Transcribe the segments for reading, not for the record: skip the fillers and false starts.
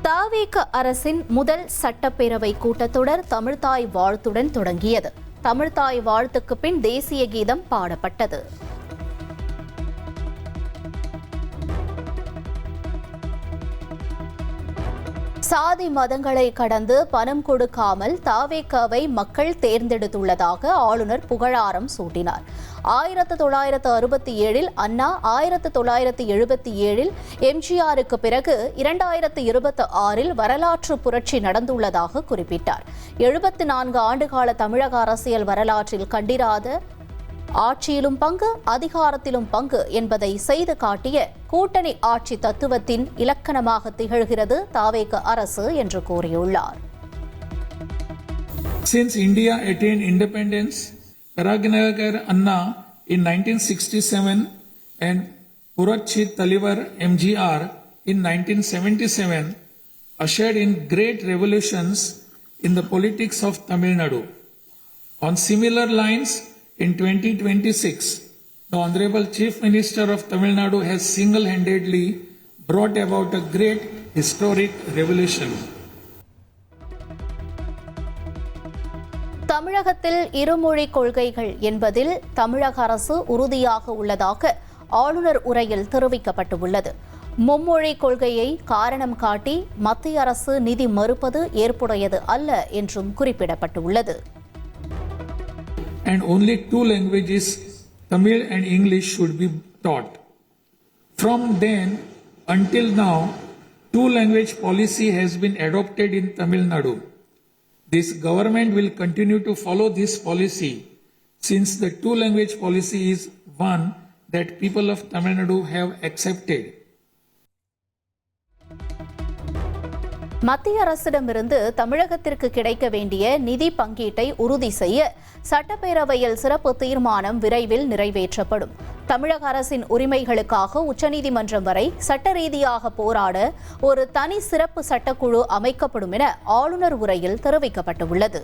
தாவேக அரசின் முதல் சட்டப்பேரவை கூட்டத்தொடர் தமிழ்த்தாய் வாழ்த்துடன் தொடங்கியது. தமிழ்த்தாய் வாழ்த்துக்கு பின் தேசிய கீதம் பாடப்பட்டது. சாதி மதங்களை கடந்து பணம் கொடுக்காமல் தாவேகாவை மக்கள் தேர்ந்தெடுத்துள்ளதாக ஆளுநர் புகழாரம் சூட்டினார். 1967 அண்ணா, 1977 எம்ஜிஆருக்கு பிறகு 2026 வரலாற்று புரட்சி நடந்துள்ளதாக குறிப்பிட்டார். 74 ஆண்டுகால தமிழக அரசியல் வரலாற்றில் கண்டிராத ஆட்சியிலும் பங்கு, அதிகாரத்திலும் பங்கு என்பதை செய்து காட்டிய கூட்டணி ஆட்சி தத்துவத்தின் இலக்கணமாக திகழ்கிறது தாவேக அரசு என்று கூறியுள்ளார். Since India attained independence, Karaganagar Anna in 1967 and Purachi Talivar MGR in 1977 ushered in great revolutions in the politics of Tamil Nadu. On similar lines, in 2026, the Honorable Chief Minister of Tamil Nadu has single-handedly brought about a great historic revolution. தமிழகத்தில் இருமொழி கொள்கைகள் என்பதில் தமிழக அரசு உறுதியாக உள்ளதாக ஆளுநர் உரையில் தெரிவிக்கப்பட்டுள்ளது. மும்மொழி கொள்கையை காரணம் காட்டி மத்திய அரசு நிதி மறுப்பது ஏற்புடையது அல்ல என்றும் குறிப்பிடப்பட்டுள்ளது. And only two languages, Tamil and English, should be taught. From then until now, two-language policy has been adopted in Tamil Nadu. This government will continue to follow this policy since the two-language policy is one that people of Tamil Nadu have accepted. மத்திய அரசிடமிருந்து தமிழகத்திற்கு கிடைக்க வேண்டிய நிதி பங்கீட்டை உறுதி செய்ய சட்டப்பேரவையில் சிறப்பு தீர்மானம் விரைவில் நிறைவேற்றப்படும். தமிழக அரசின் உரிமைகளுக்காக உச்சநீதிமன்றம் வரை சட்ட ரீதியாக போராட ஒரு தனி சிறப்பு சட்டக்குழு அமைக்கப்படும் என ஆளுநர் உரையில் தெரிவிக்கப்பட்டுள்ளது.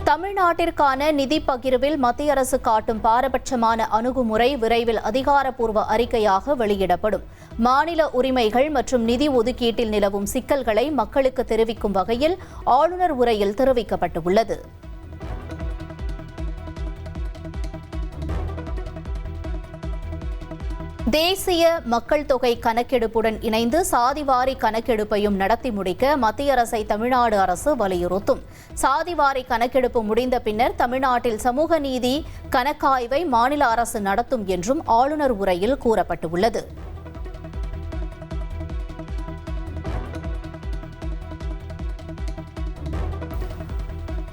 தமிழ்நாட்டிற்கான நிதி பகிர்வில் மத்திய அரசு காட்டும் பாரபட்சமான அணுகுமுறை விரைவில் அதிகாரப்பூர்வ அறிக்கையாக வெளியிடப்படும். மாநில உரிமைகள் மற்றும் நிதி ஒதுக்கீட்டில் நிலவும் சிக்கல்களை மக்களுக்கு தெரிவிக்கும் வகையில் ஆளுநர் உரையில் தெரிவிக்கப்பட்டுள்ளது. தேசிய மக்கள் தொகை கணக்கெடுப்புடன் இணைந்து சாதிவாரி கணக்கெடுப்பையும் நடத்தி முடிக்க மத்திய அரசை தமிழ்நாடு அரசு வலியுறுத்தும். சாதிவாரி கணக்கெடுப்பு முடிந்த பின்னர் தமிழ்நாட்டில் சமூக நீதி கணக்காய்வை மாநில அரசு நடத்தும் என்றும் ஆளுநர் உரையில் கூறப்பட்டுள்ளது.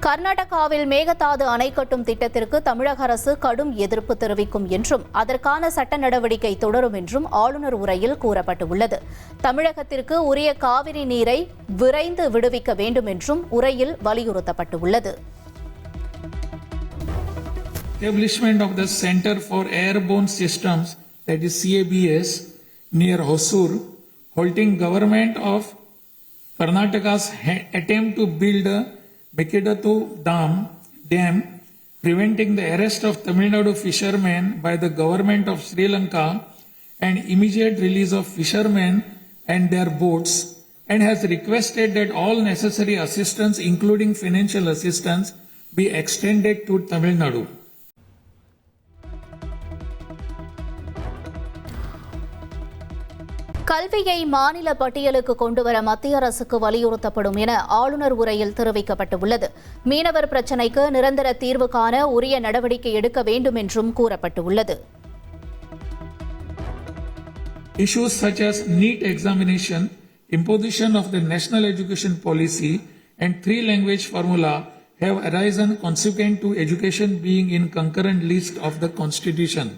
கர்நாடகாவில் மேகதாது அணை கட்டும் திட்டத்திற்கு தமிழக அரசு கடும் எதிர்ப்பு தெரிவிக்கும் என்றும் அதற்கான சட்ட நடவடிக்கை தொடரும் என்றும் ஆளுநர் உரையில் கூறப்பட்டுள்ளது. தமிழகத்திற்கு உரிய காவிரி நீரை விரைந்து விடுவிக்க வேண்டும் என்றும் உரையில் வலியுறுத்தப்பட்டுள்ளது. Establishment of the Center for Airborne Systems, that is CABS, near Hosur, halting government of Karnataka's attempt to build a Mekedatu Dam, preventing the arrest of Tamil Nadu fishermen by the government of Sri Lanka and immediate release of fishermen and their boats, and has requested that all necessary assistance, including financial assistance, be extended to Tamil Nadu. கல்வியை மாநில பட்டியலுக்கு கொண்டுவர மத்திய அரசுக்கு வலியுறுத்தப்படும் என ஆளுநர் உரையில் தெரிவிக்கப்பட்டுள்ளது. மீனவர் பிரச்சினைக்கு நிரந்தர தீர்வு காண உரிய நடவடிக்கை எடுக்க வேண்டும் என்றும் கூறப்பட்டுள்ளது. Issues such as NEET examination, imposition of the national education policy, and three-language formula have arisen consequent to education being in concurrent list of the Constitution.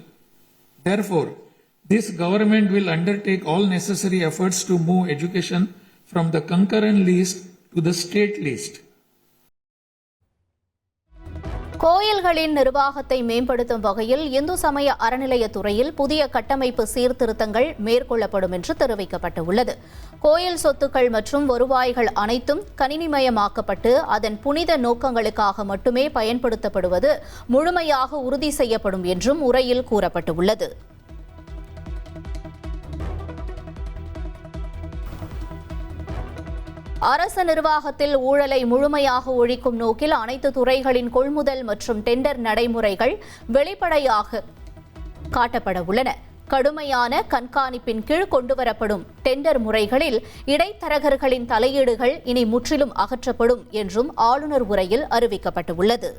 Therefore, this government will undertake all necessary efforts to move education from the concurrent list to the state list. கோயில்களின் நிர்வாகத்தை மேம்படுத்தும் வகையில் இந்து சமய அறநிலையத்துறையில் புதிய கட்டமைப்பு சீர்திருத்தங்கள் மேற்கொள்ளப்படும் என்று தெரிவிக்கப்பட்டுள்ளது. கோயில் சொத்துக்கள் மற்றும் வருவாய்கள் அனைத்தும் கணினிமயமாக்கப்பட்டு அதன் புனித நோக்கங்களுக்காக மட்டுமே பயன்படுத்தப்படுவது முழுமையாக உறுதி செய்யப்படும் என்றும் உரையில் கூறப்பட்டுள்ளது. அரசு நிர்வாகத்தில் ஊழலை முழுமையாக ஒழிக்கும் நோக்கில் அனைத்து துறைகளின் கொள்முதல் மற்றும் டெண்டர் நடைமுறைகள் வெளிப்படையாக காட்டப்பட உள்ளன. கடுமையான கண்காணிப்பின் கீழ் கொண்டுவரப்படும் டெண்டர் முறைகளில் இடைத்தரகர்களின் தலையீடுகள் இனி முற்றிலும் அகற்றப்படும் என்றும் ஆளுநர் உரையில் அறிவிக்கப்பட்டுள்ளது.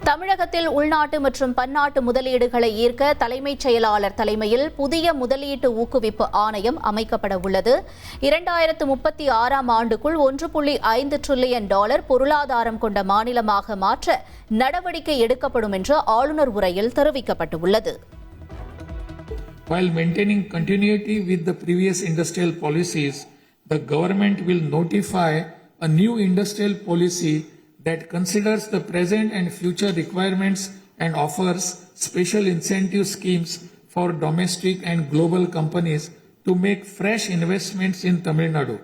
தமிழகத்தில் உள்நாட்டு மற்றும் பன்னாட்டு முதலீடுகளை ஈர்க்க தலைமைச் செயலாளர் தலைமையில் புதிய முதலீட்டு ஊக்குவிப்பு ஆணையம் அமைக்கப்பட உள்ளது. 2036ஆம் ஆண்டுக்குள் $1.5 டிரில்லியன் பொருளாதாரம் கொண்ட மாநிலமாக மாற்ற நடவடிக்கை எடுக்கப்படும் என்று ஆளுநர் உரையில் தெரிவிக்கப்பட்டுள்ளது. While maintaining continuity with the previous industrial policies, the government will notify a new industrial policy that considers the present and future requirements and offers special incentive schemes for domestic and global companies to make fresh investments in Tamil Nadu.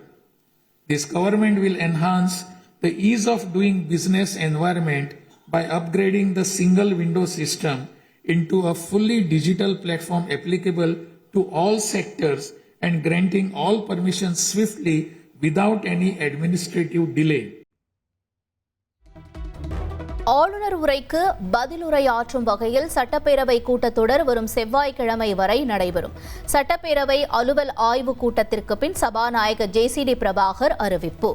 This government will enhance the ease of doing business environment by upgrading the single window system into a fully digital platform applicable to all sectors and granting all permissions swiftly without any administrative delay. ஆளுநர் உரைக்கு பதிலுரையாற்றும் வகையில் சட்டப்பேரவை கூட்டத்தொடர் வரும் செவ்வாய்க்கிழமை வரை நடைபெறும். சட்டப்பேரவை அலுவல் ஆய்வுக் கூட்டத்திற்கு பின் சபாநாயகர் JCD பிரபாகர் அறிவிப்பு.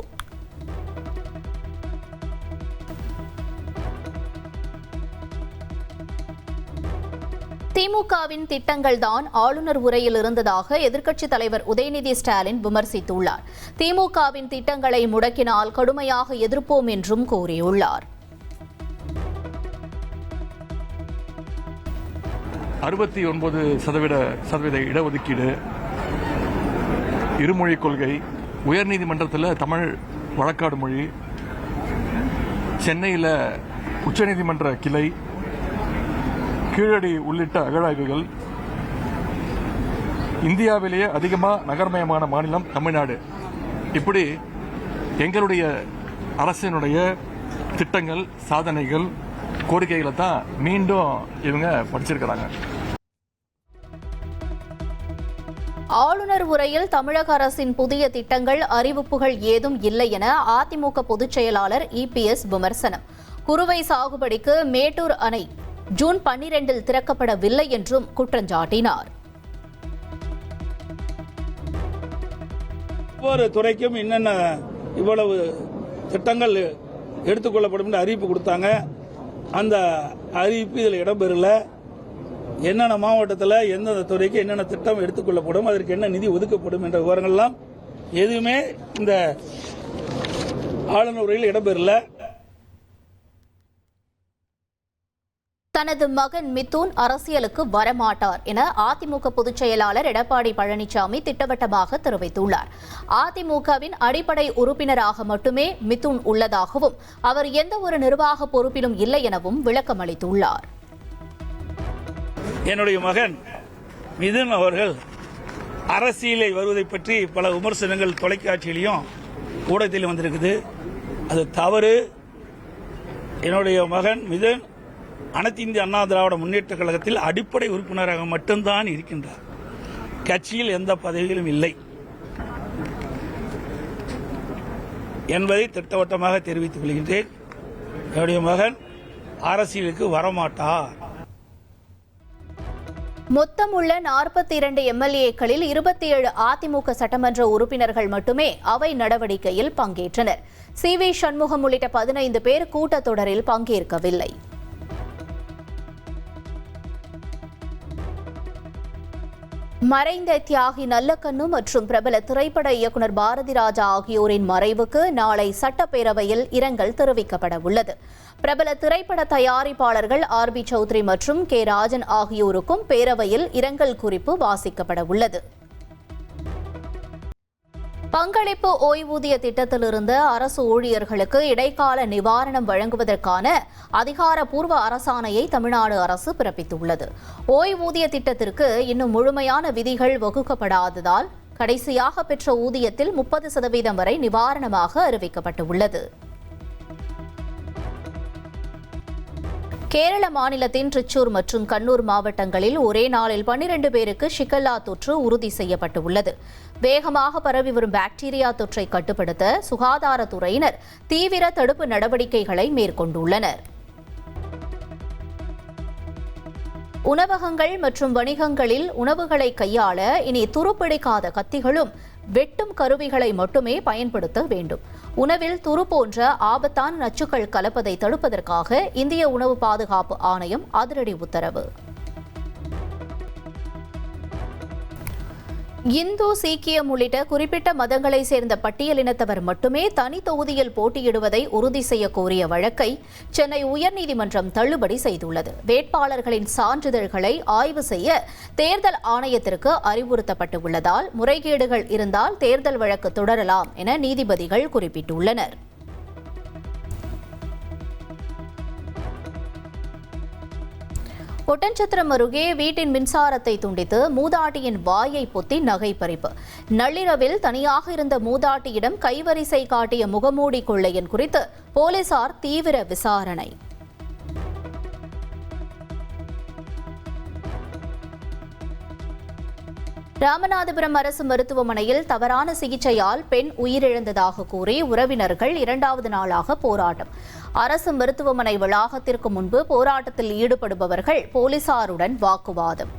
திமுகவின் திட்டங்கள்தான் ஆளுநர் உரையில் இருந்ததாக எதிர்க்கட்சித் தலைவர் உதயநிதி ஸ்டாலின் விமர்சித்துள்ளார். திமுகவின் திட்டங்களை முடக்கினால் கடுமையாக எதிர்ப்போம் என்றும் கூறியுள்ளார். 69% இடஒதுக்கீடு, இருமொழிக் கொள்கை, உயர்நீதிமன்றத்தில் தமிழ் வழக்காடு மொழி, சென்னையில் உச்சநீதிமன்ற கிளை, கீழடி உள்ளிட்ட அகழாய்வுகள், இந்தியாவிலேயே அதிகமாக நகர்மயமான மாநிலம் தமிழ்நாடு. இப்படி எங்களுடைய அரசினுடைய திட்டங்கள், சாதனைகள், கோரிக்கைகளை தான் மீண்டும் இவங்க படிச்சிருக்கிறாங்க. ஆளுநர் உரையில் தமிழக அரசின் புதிய திட்டங்கள், அறிவிப்புகள் ஏதும் இல்லை என அதிமுக பொதுச் செயலாளர் EPS விமர்சனம். குறுவை சாகுபடிக்கு மேட்டூர் அணை ஜூன் 12 திறக்கப்படவில்லை என்றும் குற்றஞ்சாட்டினார். ஒவ்வொரு துறைக்கும் என்னென்ன இவ்வளவு திட்டங்கள் எடுத்துக்கொள்ளப்படும் என்று அறிவிப்பு கொடுத்தாங்க. அந்த அறிவிப்பு இதில் இடம்பெறல. என்னென்ன மாவட்டத்தில் எந்தெந்த துறைக்கு என்னென்ன திட்டம் எடுத்துக்கொள்ளப்படும், அதற்கு என்ன நிதி ஒதுக்கப்படும் என்ற விவரங்கள்லாம் எதுவுமே இந்த ஆளுநர் உரையில் இடம்பெறல. தனது மகன் மிதுன் அரசியலுக்கு வரமாட்டார் என அதிமுக பொதுச் செயலாளர் எடப்பாடி பழனிசாமி திட்டவட்டமாக தெரிவித்துள்ளார். அதிமுகவின் அடிப்படை உறுப்பினராக மட்டுமே மிதுன் உள்ளதாகவும் அவர் எந்த ஒரு நிர்வாக பொறுப்பிலும் இல்லை எனவும் விளக்கமளித்துள்ளார். என்னுடைய மகன் மிதுன் அவர்கள் அரசியலை வருவதை பற்றி பல விமர்சனங்கள் தொலைக்காட்சியிலையும் ஊடகத்திலும் வந்திருக்குது. அது தவறு. என்னுடைய மகன் மிதுன் அனைத்து இந்திய அண்ணா திராவிட முன்னேற்ற கழகத்தில் அடிப்படை உறுப்பினராக மட்டும்தான் இருக்கின்றார். கட்சியில் எந்த பதவியிலும் இல்லை என்பதை திட்டவட்டமாக தெரிவித்துக் கொள்கின்றேன். என்னுடைய மகன் அரசியலுக்கு வரமாட்டார். மொத்தம் உள்ள 42 MLAக்களில் 27 அதிமுக சட்டமன்ற உறுப்பினர்கள் மட்டுமே அவை நடவடிக்கையில் பங்கேற்றனர். CV சண்முகம் உள்ளிட்ட 15 பேர் கூட்டத்தொடரில் பங்கேற்கவில்லை. மறைந்த தியாகி நல்லக்கண்ணு மற்றும் பிரபல திரைப்பட இயக்குநர் பாரதி ராஜா ஆகியோரின் மறைவுக்கு நாளை சட்டப்பேரவையில் இரங்கல் தெரிவிக்கப்பட உள்ளது. பிரபல திரைப்பட தயாரிப்பாளர்கள் RB சௌத்ரி மற்றும் K ராஜன் ஆகியோருக்கும் பேரவையில் இரங்கல் குறிப்பு வாசிக்கப்பட உள்ளது. பங்களிப்பு ஓய்வூதிய திட்டத்திலிருந்து அரசு ஊழியர்களுக்கு இடைக்கால நிவாரணம் வழங்குவதற்கான அதிகாரப்பூர்வ அரசாணையை தமிழ்நாடு அரசு பிறப்பித்துள்ளது. ஓய்வூதிய திட்டத்திற்கு இன்னும் முழுமையான விதிகள் வகுக்கப்படாததால் கடைசியாக பெற்ற ஊதியத்தில் 30% வரை நிவாரணமாக அறிவிக்கப்பட்டுள்ளது. கேரள மாநிலத்தின் திருச்சூர் மற்றும் கண்ணூர் மாவட்டங்களில் ஒரே நாளில் 12 பேருக்கு ஷிகல்லா தொற்று உறுதி செய்யப்பட்டுள்ளது. வேகமாக பரவி வரும் பாக்டீரியா தொற்றை கட்டுப்படுத்த சுகாதாரத்துறையினர் தீவிர தடுப்பு நடவடிக்கைகளை மேற்கொண்டுள்ளனர். உணவகங்கள் மற்றும் வணிகங்களில் உணவுகளை கையாள இனி துருப்பிடிக்காத கத்திகளும் வெட்டும் கருவிகளை மட்டுமே பயன்படுத்த வேண்டும். உணவில் துரு போன்ற ஆபத்தான நச்சுக்கள் கலப்பதை தடுப்பதற்காக இந்திய உணவு பாதுகாப்பு ஆணையம் அதிரடி உத்தரவு. இந்து, சீக்கியம் உள்ளிட்ட குறிப்பிட்ட மதங்களை சேர்ந்த பட்டியலினத்தவர் மட்டுமே தனி தொகுதியில் போட்டியிடுவதை உறுதி செய்ய கோரிய வழக்கை சென்னை உயர்நீதிமன்றம் தள்ளுபடி செய்துள்ளது. வேட்பாளர்களின் சான்றிதழ்களை ஆய்வு செய்ய தேர்தல் ஆணையத்திற்கு அறிவுறுத்தப்பட்டுள்ளதால் முறைகேடுகள் இருந்தால் தேர்தல் வழக்கு தொடரலாம் என நீதிபதிகள் குறிப்பிட்டுள்ளனர். ஒட்டன்சத்திரம் அருகே வீட்டின் மின்சாரத்தை துண்டித்து மூதாட்டியின் வாயை பொத்தி நகை பறிப்பு. நள்ளிரவில் தனியாக இருந்த மூதாட்டியிடம் கைவரிசை காட்டிய முகமூடி கொள்ளையன் குறித்து போலீசார் தீவிர விசாரணை. ராமநாதபுரம் அரசு மருத்துவமனையில் தவறான சிகிச்சையால் பெண் உயிரிழந்ததாக கூறி உறவினர்கள் 2வது நாளாக போராட்டம். அரசு மருத்துவமனை வளாகத்திற்கு முன்பு போராட்டத்தில் ஈடுபடுபவர்கள் போலீசாருடன் வாக்குவாதம்.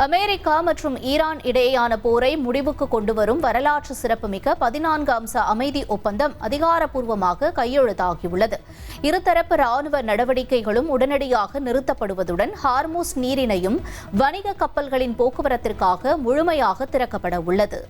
அமெரிக்கா மற்றும் ஈரான் இடையேயான போரை முடிவுக்கு கொண்டுவரும் வரலாற்று சிறப்புமிக்க 14 அம்ச அமைதி ஒப்பந்தம் அதிகாரப்பூர்வமாக கையெழுத்தாகியுள்ளது. இருதரப்பு ராணுவ நடவடிக்கைகளும் உடனடியாக நிறுத்தப்படுவதுடன் ஹார்மூஸ் நீரிணையும் வணிக கப்பல்களின் போக்குவரத்திற்காக முழுமையாக திறக்கப்பட உள்ளது.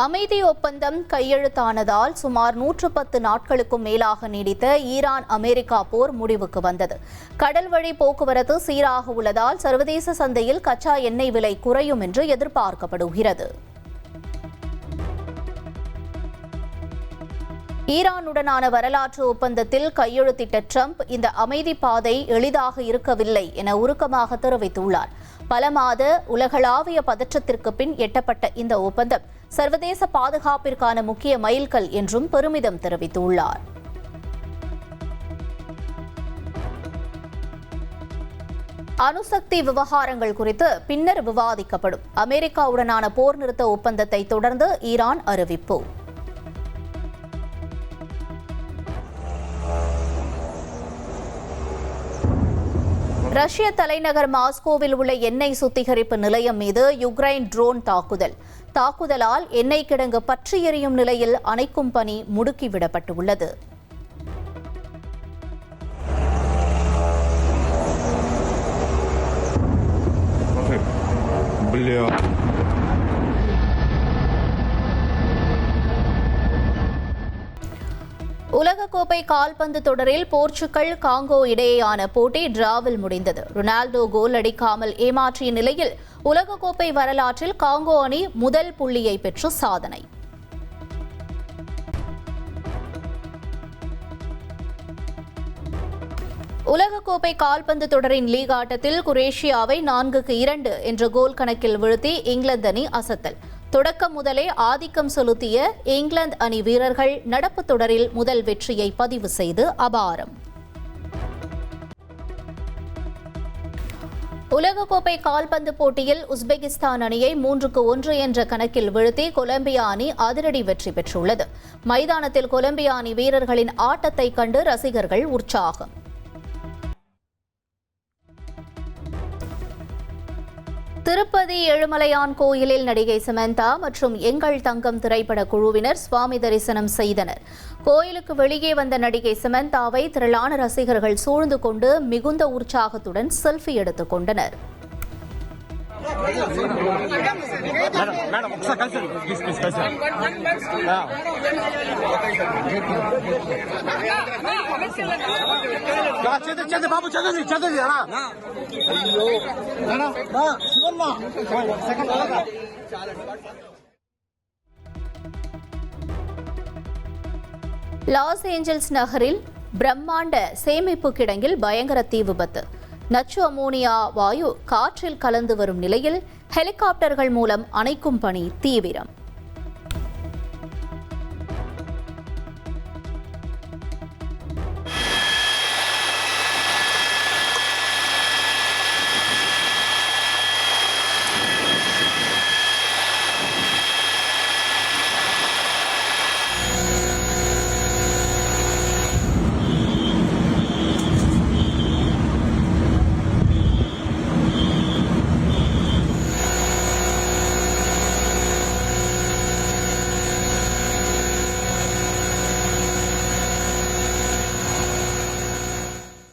அமைதி ஒப்பந்தம் கையெழுத்தானதால் சுமார் 110 நாட்களுக்கும் மேலாக நீடித்த ஈரான் அமெரிக்கா போர் முடிவுக்கு வந்தது. கடல் வழி போக்குவரத்து சீராக உள்ளதால் சர்வதேச சந்தையில் கச்சா எண்ணெய் விலை குறையும் என்று எதிர்பார்க்கப்படுகிறது. ஈரானுடனான வரலாற்று ஒப்பந்தத்தில் கையெழுத்திட்ட ட்ரம்ப் இந்த அமைதி பாதை எளிதாக இருக்கவில்லை என உருக்கமாக தெரிவித்துள்ளார். பல மாத உலகளாவிய பதற்றத்திற்கு பின் எட்டப்பட்ட இந்த ஒப்பந்தம் சர்வதேச பாதுகாப்பிற்கான முக்கிய மைல்கல் என்றும் பெருமிதம் தெரிவித்துள்ளார். அணுசக்தி விவகாரங்கள் குறித்து பின்னர் விவாதிக்கப்படும். அமெரிக்காவுடனான போர் நிறுத்த ஒப்பந்தத்தை தொடர்ந்து ஈரான் அறிவிப்பு. ரஷ்ய தலைநகர் மாஸ்கோவில் உள்ள எண்ணெய் சுத்திகரிப்பு நிலையம் மீது யுக்ரைன் ட்ரோன் தாக்குதலால் எண்ணெய் கிடங்கு பற்றி எரியும் நிலையில் அணைக்கும் பணி முடுக்கிவிடப்பட்டுள்ளது. உலகக்கோப்பை கால்பந்து தொடரில் போர்ச்சுகல் காங்கோ இடையேயான போட்டி டிராவில் முடிந்தது. ரொனால்டோ கோல் அடிக்காமல் ஏமாற்றிய நிலையில் உலகக்கோப்பை வரலாற்றில் காங்கோ அணி முதல் புள்ளியை பெற்று சாதனை. உலகக்கோப்பை கால்பந்து தொடரின் லீக் ஆட்டத்தில் குரேஷியாவை 4-2 என்ற கோல் கணக்கில் வீழ்த்தி இங்கிலாந்து அணி அசத்தல். தொடக்கம் முதலே ஆதிக்கம் செலுத்திய இங்கிலாந்து அணி வீரர்கள் நடப்பு தொடரில் முதல் வெற்றியை பதிவு செய்து அபாரம். உலகக்கோப்பை கால்பந்து போட்டியில் உஸ்பெகிஸ்தான் அணியை 3-1 என்ற கணக்கில் வீழ்த்தி கொலம்பியா அணி அதிரடி வெற்றி பெற்றுள்ளது. மைதானத்தில் கொலம்பியா அணி வீரர்களின் ஆட்டத்தை கண்டு ரசிகர்கள் உற்சாகம். திருப்பதி ஏழுமலையான் கோயிலில் நடிகை சமந்தா மற்றும் எங்கள் தங்கம் திரைப்பட குழுவினர் சுவாமி தரிசனம் செய்தனர். கோயிலுக்கு வெளியே வந்த நடிகை சமந்தாவை திரளான ரசிகர்கள் சூழ்ந்து கொண்டு மிகுந்த உற்சாகத்துடன் செல்ஃபி எடுத்துக் கொண்டனர். லாஸ் ஏஞ்சல்ஸ் நகரில் பிரம்மாண்ட சேமிப்பு கிடங்கில் பயங்கர தீ விபத்து. நச்சு அமோனியா வாயு காற்றில் கலந்து வரும் நிலையில் ஹெலிகாப்டர்கள் மூலம் அணைக்கும் பணி தீவிரம்.